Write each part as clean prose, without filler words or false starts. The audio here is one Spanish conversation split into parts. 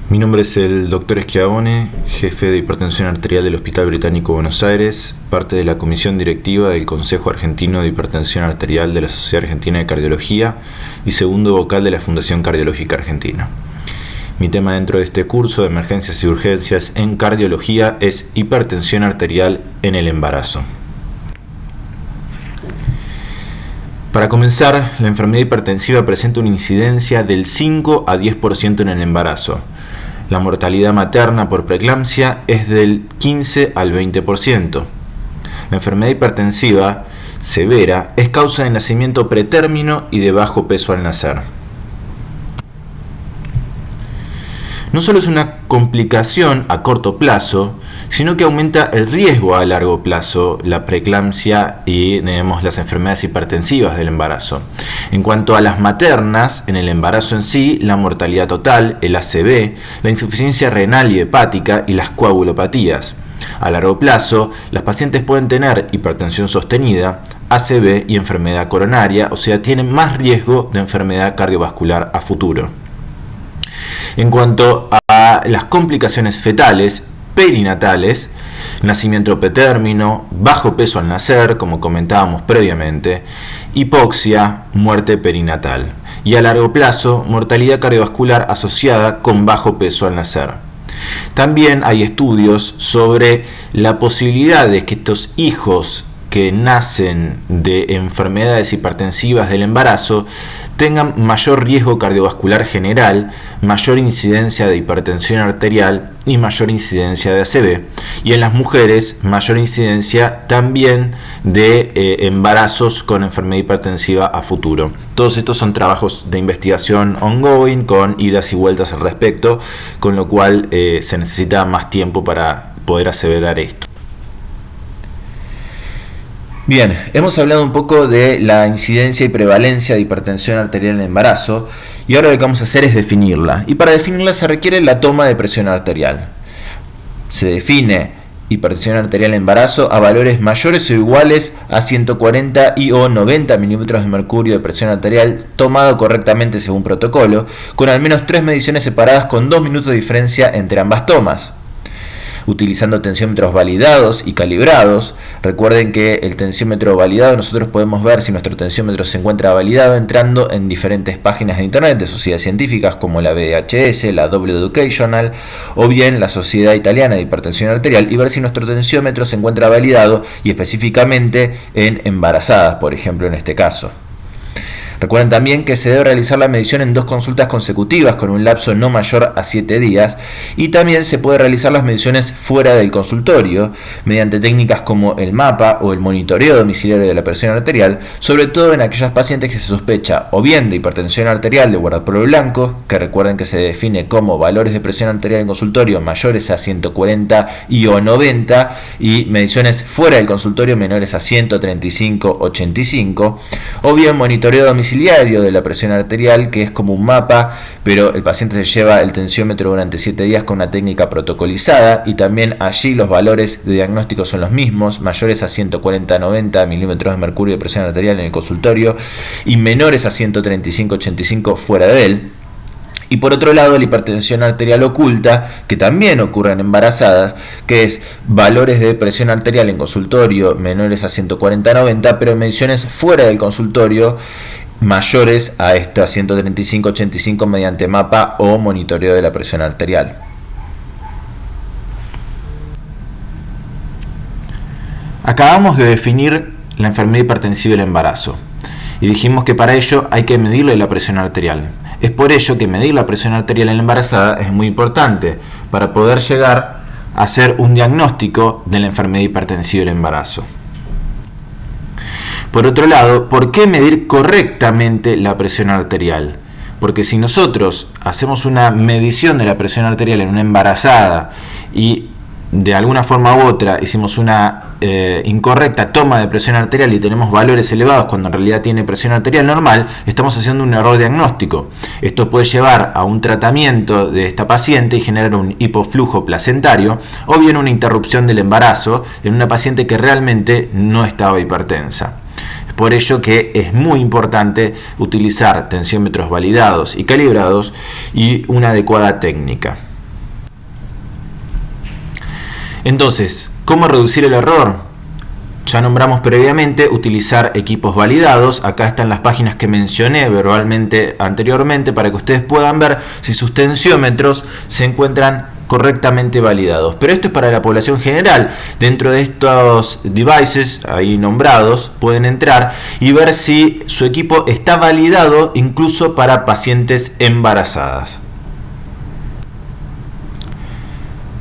Mi nombre es el Dr. Schiavone, jefe de hipertensión arterial del Hospital Británico Buenos Aires, parte de la comisión directiva del Consejo Argentino de Hipertensión Arterial de la Sociedad Argentina de Cardiología y segundo vocal de la Fundación Cardiológica Argentina. Mi tema dentro de este curso de emergencias y urgencias en cardiología es hipertensión arterial en el embarazo. Para comenzar, la enfermedad hipertensiva presenta una incidencia del 5 a 10% en el embarazo. La mortalidad materna por preeclampsia es del 15 al 20%. La enfermedad hipertensiva severa es causa de nacimiento pretérmino y de bajo peso al nacer. No solo es una complicación a corto plazo, sino que aumenta el riesgo a largo plazo, la preeclampsia y las enfermedades hipertensivas del embarazo. En cuanto a las maternas, en el embarazo en sí, la mortalidad total, el ACV, la insuficiencia renal y hepática y las coagulopatías. A largo plazo, las pacientes pueden tener hipertensión sostenida, ACV y enfermedad coronaria, o sea, tienen más riesgo de enfermedad cardiovascular a futuro. En cuanto a las complicaciones fetales, perinatales, nacimiento pretérmino, bajo peso al nacer, como comentábamos previamente, hipoxia, muerte perinatal y a largo plazo, mortalidad cardiovascular asociada con bajo peso al nacer. También hay estudios sobre la posibilidad de que estos hijos que nacen de enfermedades hipertensivas del embarazo tengan mayor riesgo cardiovascular general, mayor incidencia de hipertensión arterial y mayor incidencia de ACV. Y en las mujeres, mayor incidencia también de embarazos con enfermedad hipertensiva a futuro. Todos estos son trabajos de investigación ongoing, con idas y vueltas al respecto, con lo cual se necesita más tiempo para poder aseverar esto. Bien, hemos hablado un poco de la incidencia y prevalencia de hipertensión arterial en el embarazo y ahora lo que vamos a hacer es definirla. Y para definirla se requiere la toma de presión arterial. Se define hipertensión arterial en embarazo a valores mayores o iguales a 140 y o 90 milímetros de mercurio de presión arterial tomado correctamente según protocolo, con al menos 3 mediciones separadas con 2 minutos de diferencia entre ambas tomas. Utilizando tensiómetros validados y calibrados. Recuerden que el tensiómetro validado nosotros podemos ver si nuestro tensiómetro se encuentra validado entrando en diferentes páginas de internet de sociedades científicas como la BDHS, la W Educational o bien la Sociedad Italiana de Hipertensión Arterial y ver si nuestro tensiómetro se encuentra validado y específicamente en embarazadas, por ejemplo en este caso. Recuerden también que se debe realizar la medición en 2 consultas consecutivas con un lapso no mayor a 7 días y también se puede realizar las mediciones fuera del consultorio mediante técnicas como el mapa o el monitoreo domiciliario de la presión arterial, sobre todo en aquellas pacientes que se sospecha o bien de hipertensión arterial de guardapolvo blanco, que recuerden que se define como valores de presión arterial en consultorio mayores a 140 y o 90 y mediciones fuera del consultorio menores a 135-85, o bien monitoreo domiciliario de la presión arterial, que es como un mapa, pero el paciente se lleva el tensiómetro durante 7 días con una técnica protocolizada y también allí los valores de diagnóstico son los mismos, mayores a 140-90 milímetros de mercurio de presión arterial en el consultorio y menores a 135-85 fuera de él. Y por otro lado, la hipertensión arterial oculta, que también ocurre en embarazadas, que es valores de presión arterial en consultorio menores a 140-90, pero mediciones fuera del consultorio mayores a esto, a 135-85 mediante mapa o monitoreo de la presión arterial. Acabamos de definir la enfermedad hipertensiva del embarazo y dijimos que para ello hay que medirle la presión arterial. Es por ello que medir la presión arterial en la embarazada es muy importante para poder llegar a hacer un diagnóstico de la enfermedad hipertensiva del embarazo. Por otro lado, ¿por qué medir correctamente la presión arterial? Porque si nosotros hacemos una medición de la presión arterial en una embarazada y de alguna forma u otra hicimos una incorrecta toma de presión arterial y tenemos valores elevados cuando en realidad tiene presión arterial normal, estamos haciendo un error diagnóstico. Esto puede llevar a un tratamiento de esta paciente y generar un hipoflujo placentario o bien una interrupción del embarazo en una paciente que realmente no estaba hipertensa. Por ello que es muy importante utilizar tensiómetros validados y calibrados y una adecuada técnica. Entonces, ¿cómo reducir el error? Ya nombramos previamente utilizar equipos validados. Acá están las páginas que mencioné verbalmente anteriormente para que ustedes puedan ver si sus tensiómetros se encuentran correctamente validados. Pero esto es para la población general. Dentro de estos devices ahí nombrados pueden entrar y ver si su equipo está validado incluso para pacientes embarazadas.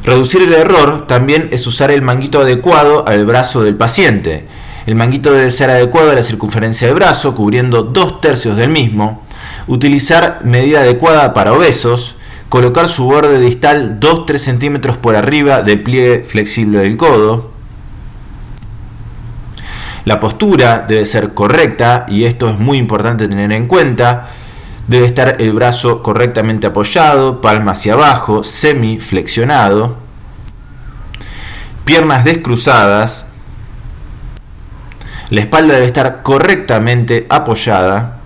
Reducir el error también es usar el manguito adecuado al brazo del paciente. El manguito debe ser adecuado a la circunferencia del brazo, cubriendo 2/3 del mismo. Utilizar medida adecuada para obesos. Colocar su borde distal 2-3 centímetros por arriba del pliegue flexible del codo. La postura debe ser correcta y esto es muy importante tener en cuenta. Debe estar el brazo correctamente apoyado, palma hacia abajo, semiflexionado, piernas descruzadas, la espalda debe estar correctamente apoyada.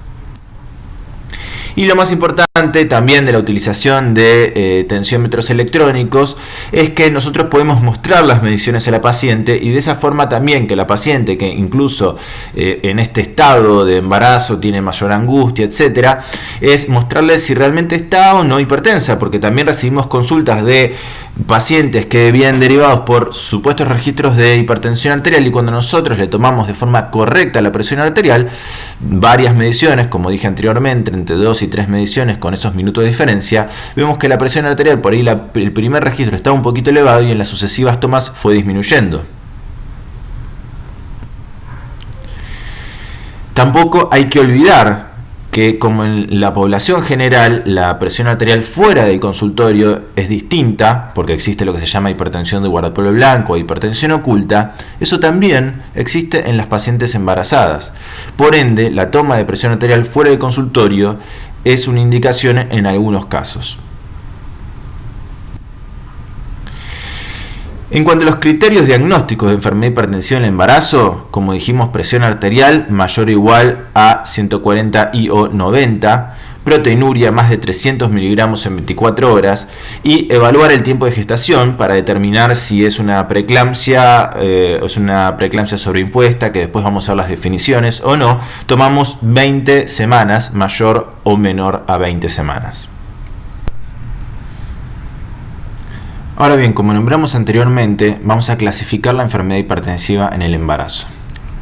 Y lo más importante también de la utilización de tensiómetros electrónicos es que nosotros podemos mostrar las mediciones a la paciente y de esa forma también que la paciente, que incluso en este estado de embarazo tiene mayor angustia, etcétera, es mostrarle si realmente está o no hipertensa, porque también recibimos consultas de pacientes que vienen derivados por supuestos registros de hipertensión arterial y cuando nosotros le tomamos de forma correcta la presión arterial, varias mediciones, como dije anteriormente, entre 2 y 3 mediciones con esos minutos de diferencia, vemos que la presión arterial por ahí el primer registro estaba un poquito elevado y en las sucesivas tomas fue disminuyendo. Tampoco hay que olvidar que como en la población general la presión arterial fuera del consultorio es distinta, porque existe lo que se llama hipertensión de guardapolvo blanco o hipertensión oculta, eso también existe en las pacientes embarazadas. Por ende, la toma de presión arterial fuera del consultorio es una indicación en algunos casos. En cuanto a los criterios diagnósticos de enfermedad hipertensiva en el embarazo, como dijimos, presión arterial mayor o igual a 140 IO90, proteinuria más de 300 miligramos en 24 horas y evaluar el tiempo de gestación para determinar si es una preeclampsia sobreimpuesta, que después vamos a ver las definiciones o no. Tomamos 20 semanas, mayor o menor a 20 semanas. Ahora bien, como nombramos anteriormente, vamos a clasificar la enfermedad hipertensiva en el embarazo.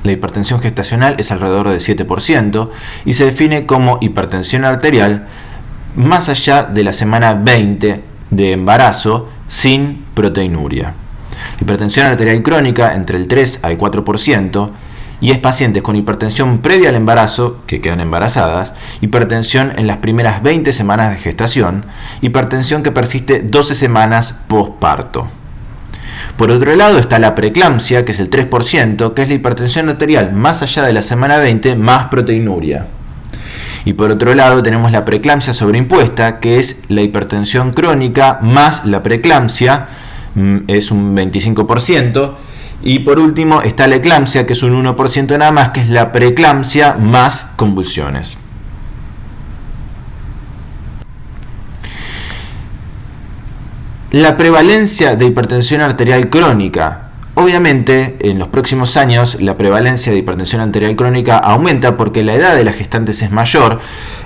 La hipertensión gestacional es alrededor del 7% y se define como hipertensión arterial más allá de la semana 20 de embarazo sin proteinuria. Hipertensión arterial crónica entre el 3 al 4%, y es pacientes con hipertensión previa al embarazo, que quedan embarazadas, hipertensión en las primeras 20 semanas de gestación, hipertensión que persiste 12 semanas posparto. Por otro lado está la preeclampsia, que es el 3%, que es la hipertensión arterial más allá de la semana 20 más proteinuria. Y por otro lado tenemos la preeclampsia sobreimpuesta, que es la hipertensión crónica más la preeclampsia, es un 25%. Y por último está la eclampsia, que es un 1% nada más, que es la preeclampsia más convulsiones. La prevalencia de hipertensión arterial crónica. Obviamente, en los próximos años la prevalencia de hipertensión arterial crónica aumenta porque la edad de las gestantes es mayor,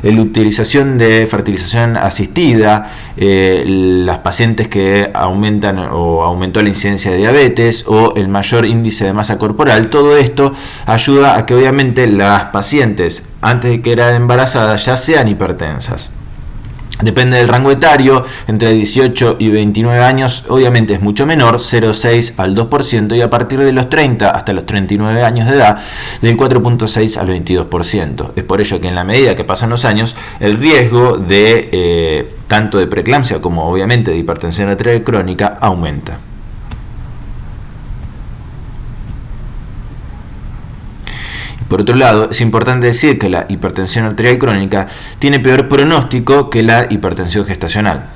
la utilización de fertilización asistida, las pacientes que aumentan o aumentó la incidencia de diabetes o el mayor índice de masa corporal, todo esto ayuda a que obviamente las pacientes antes de que eran embarazadas ya sean hipertensas. Depende del rango etario, entre 18 y 29 años obviamente es mucho menor, 0,6 al 2%, y a partir de los 30 hasta los 39 años de edad, del 4,6 al 22%. Es por ello que en la medida que pasan los años, el riesgo de tanto de preeclampsia como obviamente de hipertensión arterial crónica aumenta. Por otro lado, es importante decir que la hipertensión arterial crónica tiene peor pronóstico que la hipertensión gestacional.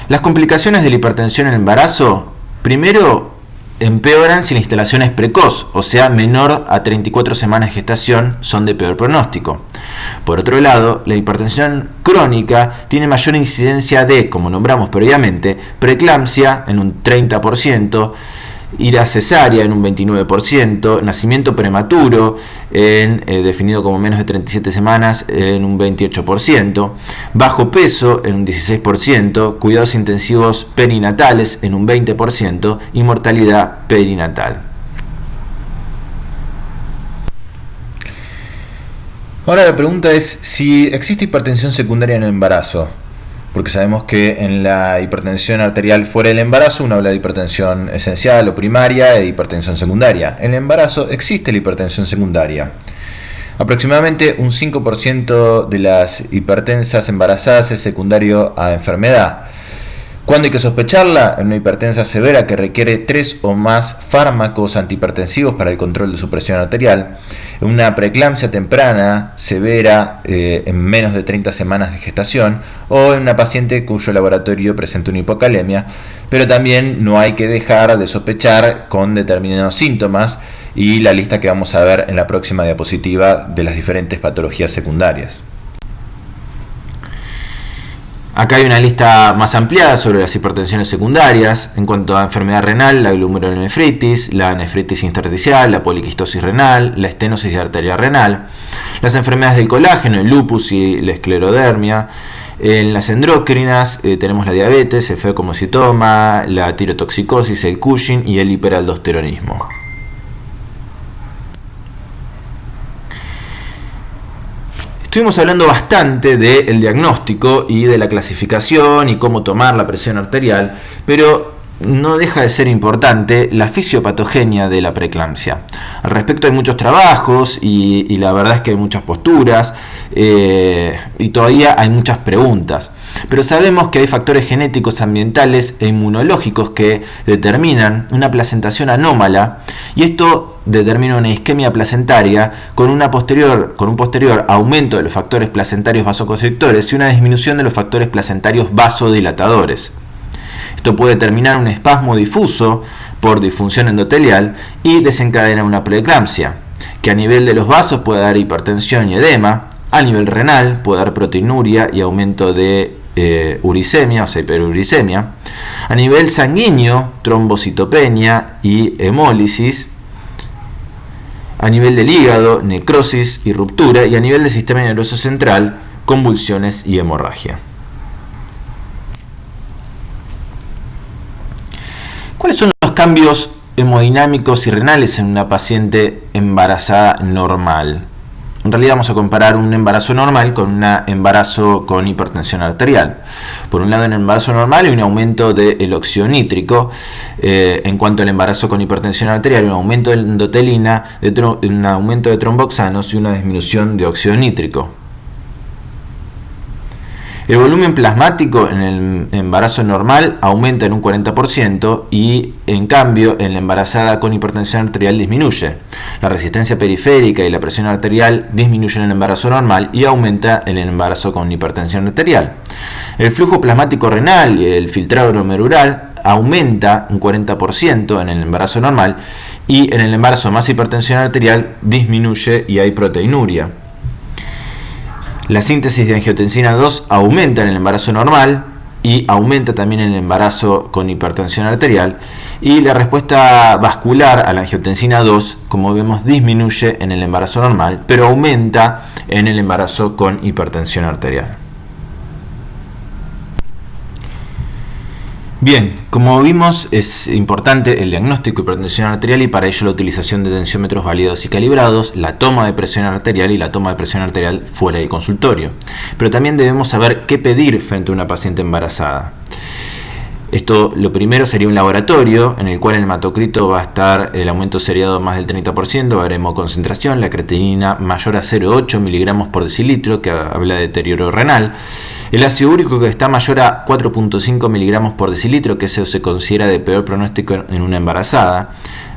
Las complicaciones de la hipertensión en el embarazo, primero, empeoran si la instalación es precoz, o sea, menor a 34 semanas de gestación, son de peor pronóstico. Por otro lado, la hipertensión crónica tiene mayor incidencia de, como nombramos previamente, preeclampsia en un 30%, ida cesárea en un 29%, nacimiento prematuro, definido como menos de 37 semanas, en un 28%, bajo peso en un 16%, cuidados intensivos perinatales en un 20% y mortalidad perinatal. Ahora la pregunta es si existe hipertensión secundaria en el embarazo. Porque sabemos que en la hipertensión arterial fuera del embarazo uno habla de hipertensión esencial o primaria e hipertensión secundaria. En el embarazo existe la hipertensión secundaria. Aproximadamente un 5% de las hipertensas embarazadas es secundario a enfermedad. ¿Cuándo hay que sospecharla? En una hipertensa severa que requiere 3 o más fármacos antihipertensivos para el control de su presión arterial. En una preeclampsia temprana, severa, en menos de 30 semanas de gestación. O en una paciente cuyo laboratorio presenta una hipocalemia. Pero también no hay que dejar de sospechar con determinados síntomas y la lista que vamos a ver en la próxima diapositiva de las diferentes patologías secundarias. Acá hay una lista más ampliada sobre las hipertensiones secundarias. En cuanto a enfermedad renal, la glomerulonefritis, la nefritis intersticial, la poliquistosis renal, la estenosis de arteria renal, las enfermedades del colágeno, el lupus y la esclerodermia. En las endocrinas tenemos la diabetes, el febocomocitoma, la tirotoxicosis, el Cushing y el hiperaldosteronismo. Estuvimos hablando bastante del diagnóstico y de la clasificación y cómo tomar la presión arterial, pero no deja de ser importante la fisiopatogenia de la preeclampsia. Al respecto hay muchos trabajos y la verdad es que hay muchas posturas y todavía hay muchas preguntas. Pero sabemos que hay factores genéticos, ambientales e inmunológicos que determinan una placentación anómala y esto determina una isquemia placentaria con un posterior aumento de los factores placentarios vasoconstrictores y una disminución de los factores placentarios vasodilatadores. Esto puede determinar un espasmo difuso por disfunción endotelial y desencadena una preeclampsia, que a nivel de los vasos puede dar hipertensión y edema, a nivel renal puede dar proteinuria y aumento de uricemia, o sea, hiperuricemia, a nivel sanguíneo, trombocitopenia y hemólisis, a nivel del hígado, necrosis y ruptura, y a nivel del sistema nervioso central, convulsiones y hemorragia. ¿Cuáles son los cambios hemodinámicos y renales en una paciente embarazada normal? En realidad vamos a comparar un embarazo normal con un embarazo con hipertensión arterial. Por un lado, en el embarazo normal hay un aumento del óxido nítrico. En cuanto al embarazo con hipertensión arterial, un aumento de endotelina, un aumento de tromboxanos y una disminución de óxido nítrico. El volumen plasmático en el embarazo normal aumenta en un 40% y en cambio en la embarazada con hipertensión arterial disminuye. La resistencia periférica y la presión arterial disminuyen en el embarazo normal y aumenta en el embarazo con hipertensión arterial. El flujo plasmático renal y el filtrado glomerular aumenta un 40% en el embarazo normal y en el embarazo más hipertensión arterial disminuye y hay proteinuria. La síntesis de angiotensina 2 aumenta en el embarazo normal y aumenta también en el embarazo con hipertensión arterial. Y la respuesta vascular a la angiotensina 2, como vemos, disminuye en el embarazo normal, pero aumenta en el embarazo con hipertensión arterial. Bien, como vimos, es importante el diagnóstico de hipertensión arterial y para ello la utilización de tensiómetros validados y calibrados, la toma de presión arterial y la toma de presión arterial fuera del consultorio. Pero también debemos saber qué pedir frente a una paciente embarazada. Esto, lo primero sería un laboratorio en el cual en el hematocrito va a estar el aumento seriado más del 30%, va a haber hemoconcentración, la creatinina mayor a 0,8 miligramos por decilitro, que habla de deterioro renal. El ácido úrico que está mayor a 4.5 miligramos por decilitro, que eso se considera de peor pronóstico en una embarazada.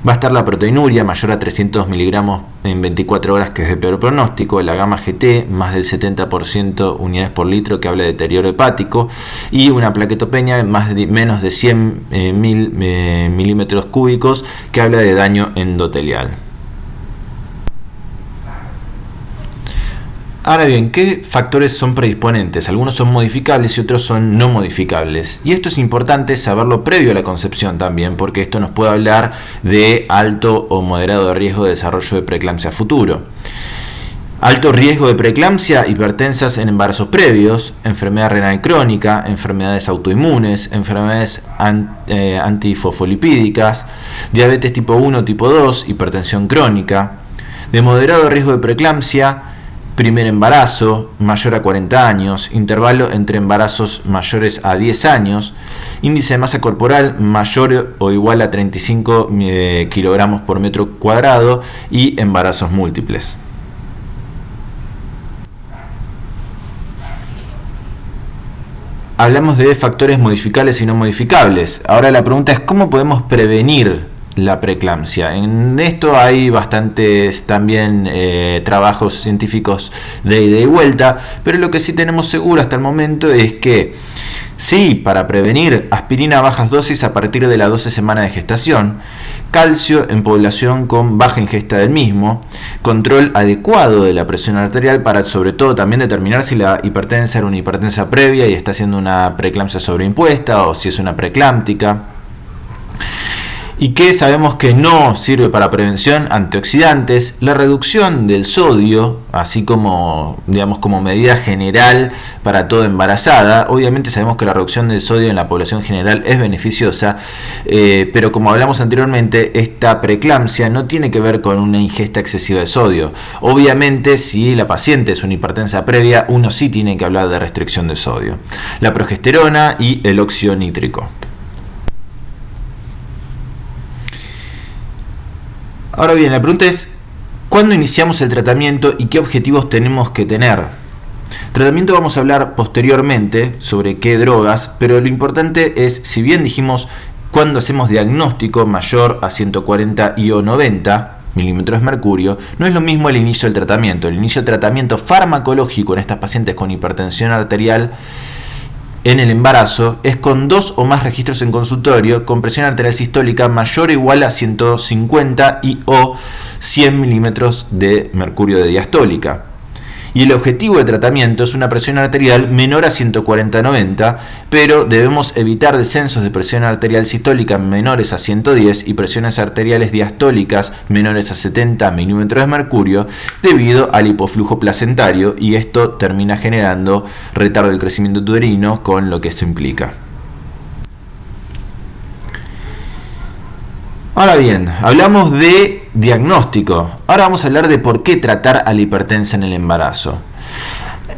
Va a estar la proteinuria mayor a 300 miligramos en 24 horas, que es de peor pronóstico. La gamma GT más del 70% unidades por litro, que habla de deterioro hepático. Y una plaquetopenia menos de 100 milímetros cúbicos, que habla de daño endotelial. Ahora bien, ¿qué factores son predisponentes? Algunos son modificables y otros son no modificables. Y esto es importante saberlo previo a la concepción también, porque esto nos puede hablar de alto o moderado riesgo de desarrollo de preeclampsia futuro. Alto riesgo de preeclampsia, hipertensas en embarazos previos, enfermedad renal crónica, enfermedades autoinmunes, enfermedades antifosfolipídicas, diabetes tipo 1, tipo 2, hipertensión crónica. De moderado riesgo de preeclampsia, primer embarazo, mayor a 40 años, intervalo entre embarazos mayores a 10 años, índice de masa corporal mayor o igual a 35 kilogramos por metro cuadrado y embarazos múltiples. Hablamos de factores modificables y no modificables. Ahora la pregunta es ¿cómo podemos prevenir la preeclampsia? En esto hay bastantes también trabajos científicos de ida y vuelta, pero lo que sí tenemos seguro hasta el momento es que sí, para prevenir, aspirina a bajas dosis a partir de la 12 semana de gestación, calcio en población con baja ingesta del mismo, control adecuado de la presión arterial para sobre todo también determinar si la hipertensa era una hipertensa previa y está haciendo una preeclampsia sobreimpuesta o si es una preeclámptica. ¿Y qué sabemos que no sirve para prevención? Antioxidantes, la reducción del sodio, así como, digamos, como medida general para toda embarazada. Obviamente sabemos que la reducción del sodio en la población general es beneficiosa, pero como hablamos anteriormente, esta preeclampsia no tiene que ver con una ingesta excesiva de sodio. Obviamente, si la paciente es una hipertensa previa, uno sí tiene que hablar de restricción de sodio. La progesterona y el óxido nítrico. Ahora bien, la pregunta es, ¿cuándo iniciamos el tratamiento y qué objetivos tenemos que tener? Tratamiento vamos a hablar posteriormente sobre qué drogas, pero lo importante es, si bien dijimos cuando hacemos diagnóstico mayor a 140 y o 90 milímetros de mercurio, no es lo mismo el inicio del tratamiento. El inicio del tratamiento farmacológico en estas pacientes con hipertensión arterial en el embarazo es con 2 o más registros en consultorio con presión arterial sistólica mayor o igual a 150 y o 100 milímetros de mercurio de diastólica. Y el objetivo de tratamiento es una presión arterial menor a 140-90, pero debemos evitar descensos de presión arterial sistólica menores a 110 y presiones arteriales diastólicas menores a 70 milímetros de mercurio debido al hipoflujo placentario, y esto termina generando retardo del crecimiento uterino con lo que esto implica. Ahora bien, hablamos de diagnóstico. Ahora vamos a hablar de por qué tratar a la hipertensa en el embarazo.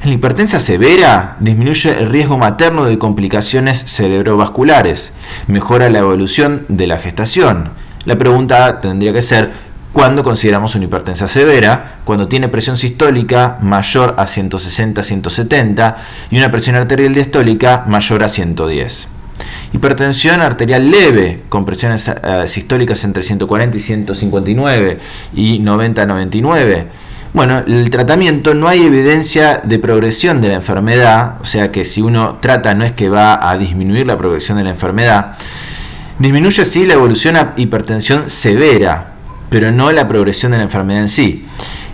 En la hipertensa severa disminuye el riesgo materno de complicaciones cerebrovasculares, mejora la evolución de la gestación. La pregunta tendría que ser, ¿cuándo consideramos una hipertensa severa? Cuando tiene presión sistólica mayor a 160-170 y una presión arterial diastólica mayor a 110. Hipertensión arterial leve, con presiones sistólicas entre 140 y 159 y 90-99. Bueno, el tratamiento no hay evidencia de progresión de la enfermedad, o sea que si uno trata no es que va a disminuir la progresión de la enfermedad. Disminuye sí la evolución a hipertensión severa, pero no la progresión de la enfermedad en sí.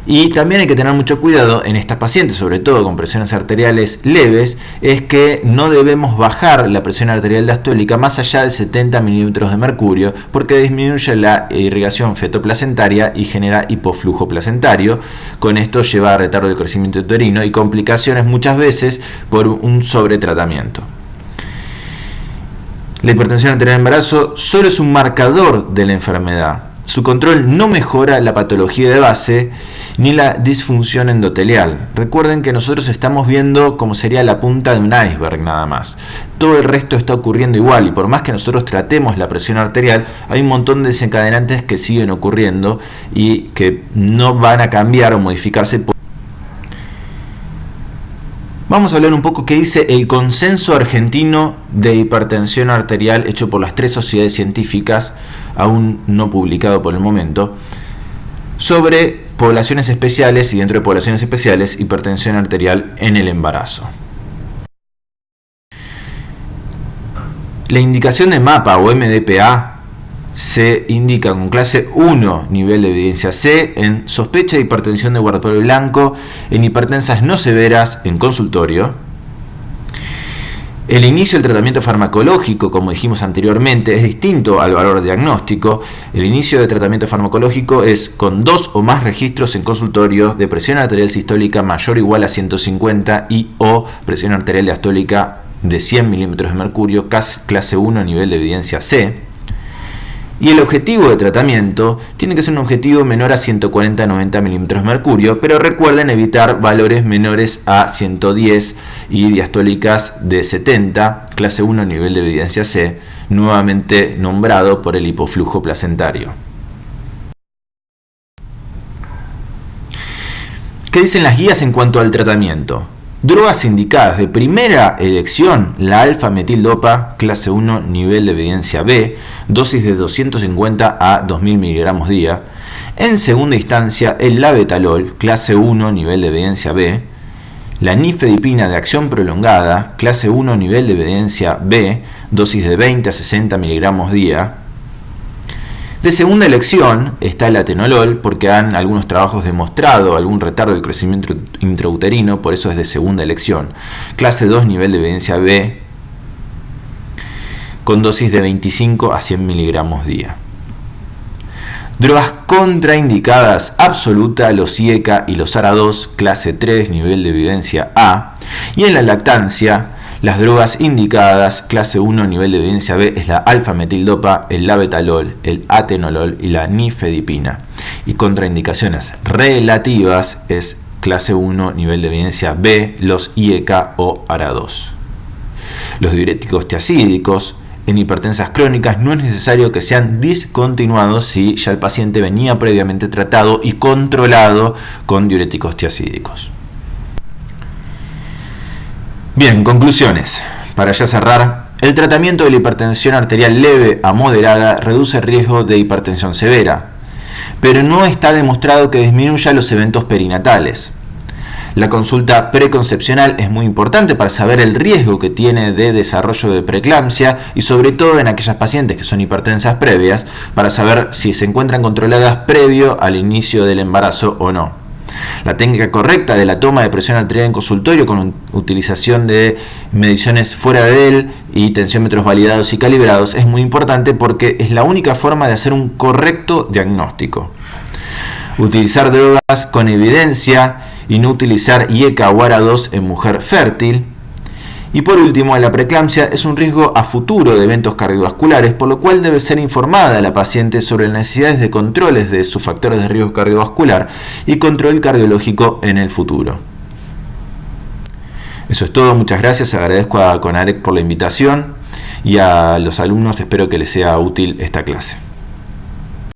Y también hay que tener mucho cuidado en estas pacientes, sobre todo con presiones arteriales leves, es que no debemos bajar la presión arterial diastólica más allá de 70 milímetros de mercurio, porque disminuye la irrigación fetoplacentaria y genera hipoflujo placentario. Con esto lleva a retardo del crecimiento uterino y complicaciones muchas veces por un sobretratamiento. La hipertensión arterial en embarazo solo es un marcador de la enfermedad. Su control no mejora la patología de base ni la disfunción endotelial. Recuerden que nosotros estamos viendo como sería la punta de un iceberg nada más. Todo el resto está ocurriendo igual, y por más que nosotros tratemos la presión arterial, hay un montón de desencadenantes que siguen ocurriendo y que no van a cambiar o modificarse. Vamos a hablar un poco qué dice el Consenso Argentino de Hipertensión Arterial hecho por las 3 sociedades científicas, aún no publicado por el momento, sobre poblaciones especiales y dentro de poblaciones especiales hipertensión arterial en el embarazo. La indicación de MAPA o MDPA se indica con clase 1 nivel de evidencia C en sospecha de hipertensión de guardapolvo blanco en hipertensas no severas en consultorio. El inicio del tratamiento farmacológico, como dijimos anteriormente, es distinto al valor diagnóstico. El inicio del tratamiento farmacológico es con 2 o más registros en consultorio de presión arterial sistólica mayor o igual a 150 y o presión arterial diastólica de 100 milímetros de mercurio, clase 1 nivel de evidencia C. Y el objetivo de tratamiento tiene que ser un objetivo menor a 140-90 milímetros de mercurio, pero recuerden evitar valores menores a 110 y diastólicas de 70, clase 1 nivel de evidencia C, nuevamente nombrado por el hipoflujo placentario. ¿Qué dicen las guías en cuanto al tratamiento? Drogas indicadas de primera elección, la alfa-metildopa, clase 1, nivel de evidencia B, dosis de 250 a 2000 miligramos día. En segunda instancia, el labetalol, clase 1, nivel de evidencia B. La nifedipina de acción prolongada, clase 1, nivel de evidencia B, dosis de 20 a 60 miligramos día. De segunda elección está el atenolol, porque han algunos trabajos demostrado algún retardo del crecimiento intrauterino, por eso es de segunda elección. Clase 2, nivel de evidencia B, con dosis de 25 a 100 miligramos día. Drogas contraindicadas absoluta, los IECA y los ARA2, clase 3, nivel de evidencia A. Y en la lactancia, las drogas indicadas, clase 1, nivel de evidencia B, es la alfa-metildopa, el labetalol, el atenolol y la nifedipina. Y contraindicaciones relativas es clase 1, nivel de evidencia B, los IECA o ARA2. Los diuréticos tiazídicos en hipertensas crónicas no es necesario que sean discontinuados si ya el paciente venía previamente tratado y controlado con diuréticos tiazídicos. Bien, conclusiones. Para ya cerrar, el tratamiento de la hipertensión arterial leve a moderada reduce el riesgo de hipertensión severa, pero no está demostrado que disminuya los eventos perinatales. La consulta preconcepcional es muy importante para saber el riesgo que tiene de desarrollo de preeclampsia y sobre todo en aquellas pacientes que son hipertensas previas, para saber si se encuentran controladas previo al inicio del embarazo o no. La técnica correcta de la toma de presión arterial en consultorio con utilización de mediciones fuera de él y tensiómetros validados y calibrados es muy importante porque es la única forma de hacer un correcto diagnóstico. Utilizar drogas con evidencia y no utilizar IECA o ARA2 en mujer fértil. Y por último, la preeclampsia es un riesgo a futuro de eventos cardiovasculares, por lo cual debe ser informada la paciente sobre las necesidades de controles de sus factores de riesgo cardiovascular y control cardiológico en el futuro. Eso es todo, muchas gracias, agradezco a CONAREC por la invitación y a los alumnos espero que les sea útil esta clase.